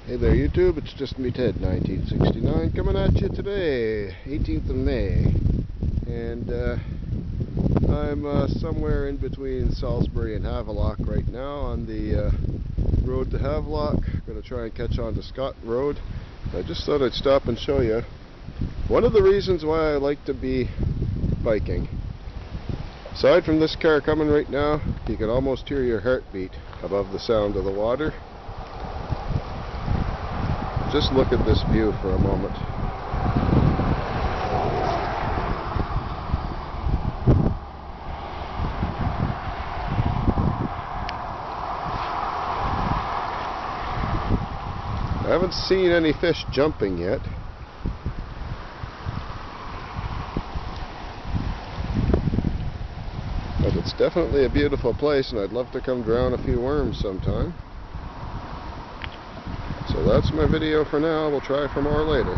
Hey there YouTube, it's just me Ted, 1969, coming at you today, 18th of May, and I'm somewhere in between Salisbury and Havelock right now on the road to Havelock. Going to try and catch on to Scott Road. I just thought I'd stop and show you one of the reasons why I like to be biking. Aside from this car coming right now, you can almost hear your heartbeat above the sound of the water. Just look at this view for a moment. I haven't seen any fish jumping yet. But it's definitely a beautiful place, and I'd love to come drown a few worms sometime. So that's my video for now. We'll try for more later.